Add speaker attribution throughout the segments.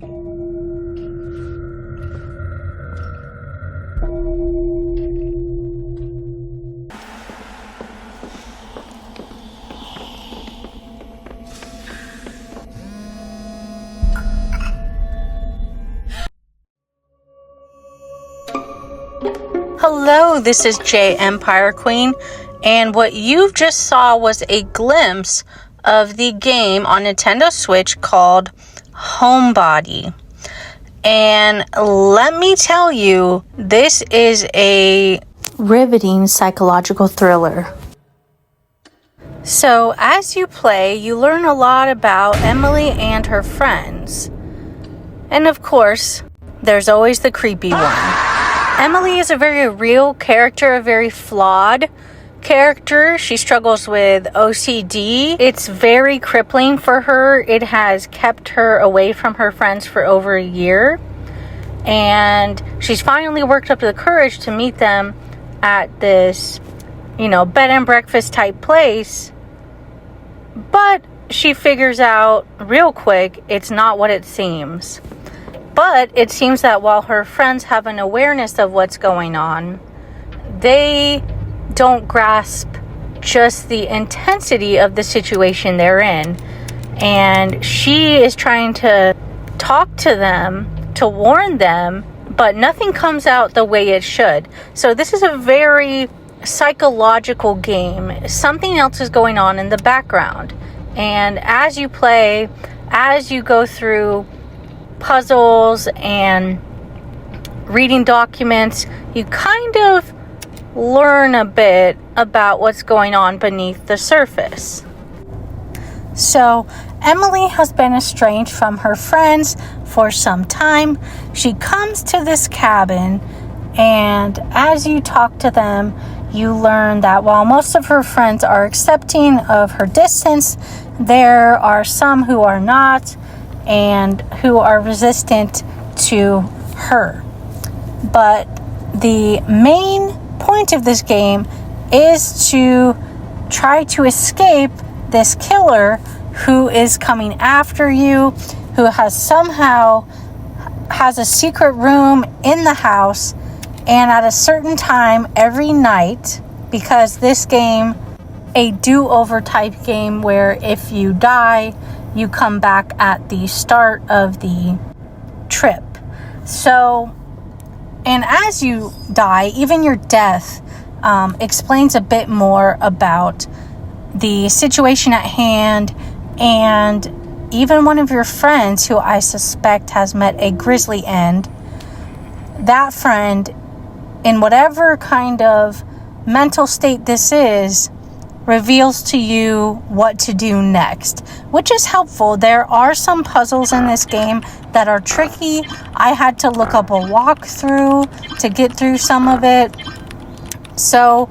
Speaker 1: Hello, this is J Empire Queen, and what you just saw was a glimpse of the game on Nintendo Switch called Homebody. And let me tell you, this is a riveting psychological thriller. So as you play, you learn a lot about Emily and her friends. And of course, there's always the creepy one. Emily is a very real character, a very flawed character. She struggles with OCD. It's very crippling for her. It has kept her away from her friends for over a year. And she's finally worked up the courage to meet them at this, bed and breakfast type place. But she figures out real quick it's not what it seems. But it seems that while her friends have an awareness of what's going on, they don't grasp just the intensity of the situation they're in. And she is trying to talk to them, to warn them, but nothing comes out the way it should. So this is a very psychological game. Something else is going on in the background. And as you play, as you go through puzzles and reading documents, you kind of learn a bit about what's going on beneath the surface. So Emily has been estranged from her friends for some time. She comes to this cabin, and as you talk to them, you learn that while most of her friends are accepting of her distance, there are some who are not, and who are resistant to her. But the main point of this game is to try to escape this killer who is coming after you, who has a secret room in the house, and at a certain time every night, because this game, a do-over type game where if you die, you come back at the start of the trip. So, and as you die, even your death explains a bit more about the situation at hand. And even one of your friends, who I suspect has met a grisly end, that friend, in whatever kind of mental state this is, reveals to you what to do next, which is helpful. There are some puzzles in this game that are tricky. I had to look up a walkthrough to get through some of it. So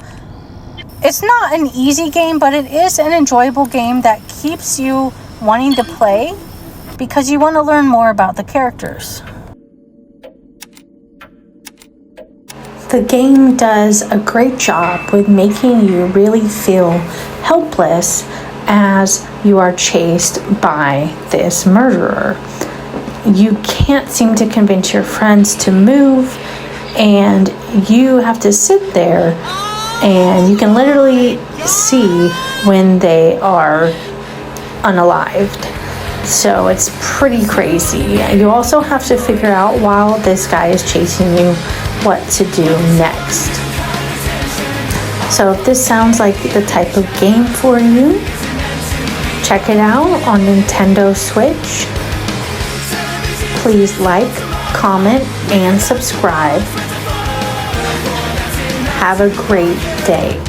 Speaker 1: it's not an easy game, but it is an enjoyable game that keeps you wanting to play because you want to learn more about the characters. The game does a great job with making you really feel helpless as you are chased by this murderer. You can't seem to convince your friends to move, and you have to sit there, and you can literally see when they are unalived. So it's pretty crazy. You also have to figure out, while this guy is chasing you, what to do next. So if this sounds like the type of game for you, check it out on Nintendo Switch. Please like, comment, and subscribe. Have a great day.